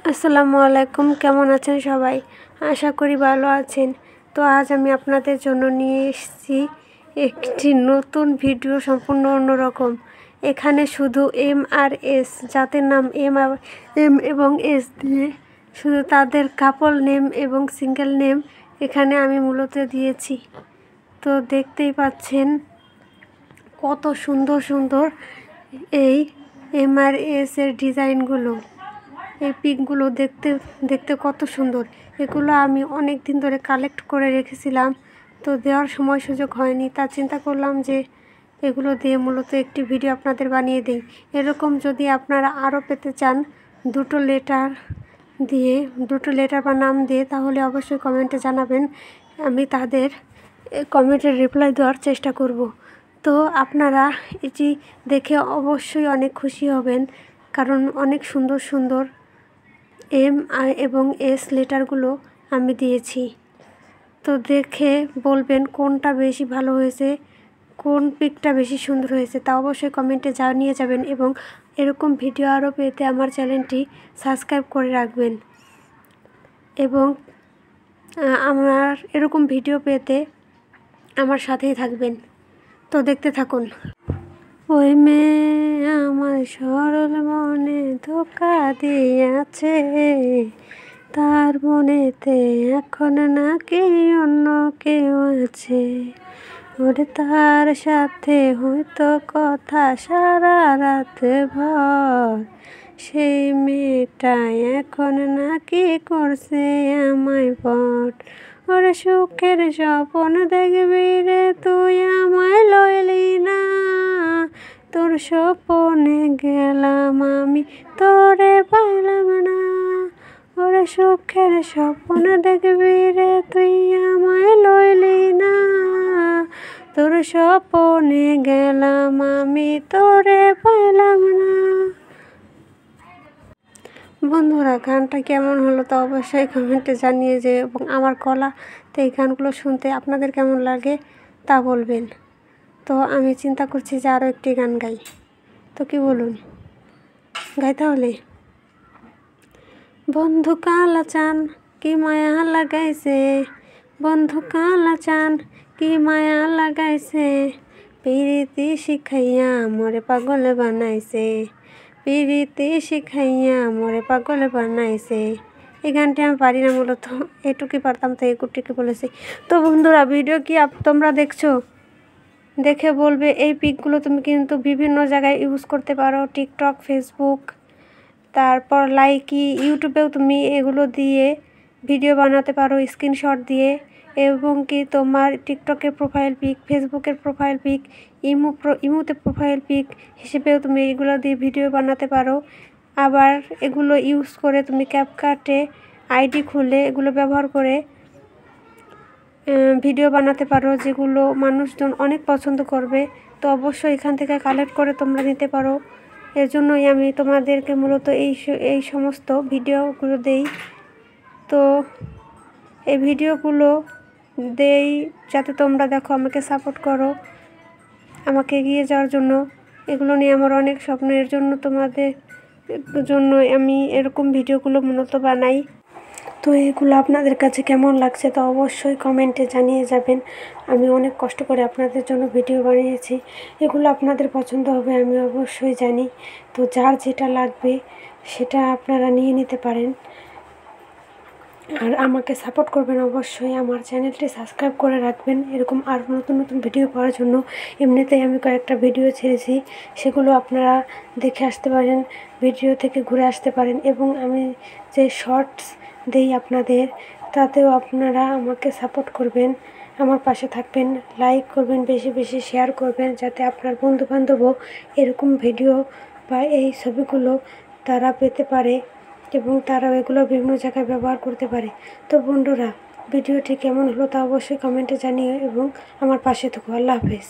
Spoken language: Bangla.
আসসালামু আলাইকুম, কেমন আছেন সবাই? আশা করি ভালো আছেন। তো আজ আমি আপনাদের জন্য নিয়ে এসেছি একটি নতুন ভিডিও, সম্পূর্ণ অন্যরকম। এখানে শুধু এম আর এস, যাদের নাম এম এবং এস দিয়ে শুধু তাদের কাপল নেম এবং সিঙ্গেল নেম এখানে আমি মূলত দিয়েছি। তো দেখতেই পাচ্ছেন কত সুন্দর সুন্দর এই এম আর এস এর ডিজাইনগুলো, এই পিকগুলো দেখতে কত সুন্দর। এগুলো আমি অনেক দিন ধরে কালেক্ট করে রেখেছিলাম, তো দেওয়ার সময় সুযোগ হয়নি। তা চিন্তা করলাম যে এগুলো দিয়ে মূলত একটি ভিডিও আপনাদের বানিয়ে দিই। এরকম যদি আপনারা আরও পেতে চান দুটো লেটার বা নাম দিয়ে, তাহলে অবশ্যই কমেন্টে জানাবেন। আমি তাদের কমেন্টের রিপ্লাই দেওয়ার চেষ্টা করব। তো আপনারা এটি দেখে অবশ্যই অনেক খুশি হবেন, কারণ অনেক সুন্দর সুন্দর এম এবং এস লেটারগুলো আমি দিয়েছি। তো দেখে বলবেন কোনটা বেশি ভালো হয়েছে, কোন পিকটা বেশি সুন্দর হয়েছে, তা অবশ্যই কমেন্টে জানিয়ে যাবেন। এবং এরকম ভিডিও আরও পেতে আমার চ্যানেলটি সাবস্ক্রাইব করে রাখবেন এবং আমার এরকম ভিডিও পেতে আমার সাথেই থাকবেন। তো দেখতে থাকুন। ওই মেয়ে আমার সরল মনে ধোঁকা দিয়েছে, তার মনেতে এখন নাকি অন্য কেউ আছে। ওরে তার সাথে হয়তো কথা সারা রাত ভর, সেই মেয়েটা এখন নাকি করছে আমায় পর। ওরে সুখের স্বপ্ন দেখবি রে তুই, আমায় লইলি না, তোর স্বপ্নে গেলাম আমি, তোরে পাইলাম না। ওরে সুখের স্বপ্ন দেখবি রে তুই, আমায় লইলি না, তোর স্বপ্নে গেলাম আমি, তোরে পাইলাম না। বন্ধুরা, গানটা কেমন হলো তা অবশ্যই কমেন্টে জানিয়ে যে, এবং আমার গলাতে এই গানগুলো শুনতে আপনাদের কেমন লাগে তা বলবেন। তো আমি চিন্তা করছি যে আরও একটি গান গাই। তো কি বলুন, গাই তাহলে? বন্ধু কালা চান কি মায়া লাগাইছে, বন্ধু কালা চান কি মায়া লাগাইছে, পিরিতি শিখাইয়া মোরে পাগল বানাইছে, পিরিতি শিখাইয়া মোরে পাগল বানাইছে। এই গানটি আমি পারি না, মূলত এটুকুই পারতাম, তাই এটুকুই বলেছি। তো বন্ধুরা, ভিডিও কি তোমরা দেখছো? দেখে বলবে। এই পিকগুলো তুমি কিন্তু বিভিন্ন জায়গায় ইউজ করতে পারো, টিকটক, ফেসবুক, তারপর লাইকি, ইউটিউবেও তুমি এগুলো দিয়ে ভিডিও বানাতে পারো স্ক্রিনশট দিয়ে। এবং কি তোমার টিকটকের প্রোফাইল পিক, ফেসবুকের প্রোফাইল পিক, ইমোতে প্রোফাইল পিক হিসেবেও তুমি এগুলো দিয়ে ভিডিও বানাতে পারো। আবার এগুলো ইউজ করে তুমি ক্যাপকাটে আইডি খুলে এগুলো ব্যবহার করে ভিডিও বানাতে পারো, যেগুলো মানুষজন অনেক পছন্দ করবে। তো অবশ্যই এখান থেকে কালেক্ট করে তোমরা নিতে পারো। এর জন্যই আমি তোমাদেরকে মূলত এই সমস্ত ভিডিওগুলো দেই। তো এই ভিডিওগুলো দেই যাতে তোমরা দেখো, আমাকে সাপোর্ট করো, আমাকে এগিয়ে যাওয়ার জন্য। এগুলো নিয়ে আমার অনেক স্বপ্ন, এর জন্য তোমাদের জন্য আমি এরকম ভিডিওগুলো মূলত বানাই। তো এগুলো আপনাদের কাছে কেমন লাগছে তা অবশ্যই কমেন্টে জানিয়ে যাবেন। আমি অনেক কষ্ট করে আপনাদের জন্য ভিডিও বানিয়েছি, এগুলো আপনাদের পছন্দ হবে আমি অবশ্যই জানি। তো যার যেটা লাগবে সেটা আপনারা নিয়ে নিতে পারেন, আর আমাকে সাপোর্ট করবেন অবশ্যই। আমার চ্যানেলটি সাবস্ক্রাইব করে রাখবেন এরকম আর নতুন নতুন ভিডিও পাওয়ার জন্য। এমনিতেই আমি কয়েকটা ভিডিও ছেড়েছি, সেগুলো আপনারা দেখে আসতে পারেন, ভিডিও থেকে ঘুরে আসতে পারেন। এবং আমি যে শর্টস দেই আপনাদের, তাতেও আপনারা আমাকে সাপোর্ট করবেন, আমার পাশে থাকবেন, লাইক করবেন, বেশি বেশি শেয়ার করবেন, যাতে আপনার বন্ধুবান্ধবও এরকম ভিডিও বা এই ছবিগুলো তারা পেতে পারে এবং তারাও এগুলো বিভিন্ন জায়গায় ব্যবহার করতে পারে। তো বন্ধুরা, ভিডিওটি কেমন হলো তা অবশ্যই কমেন্টে জানিও এবং আমার পাশে থাকো। আল্লাহ হাফেজ।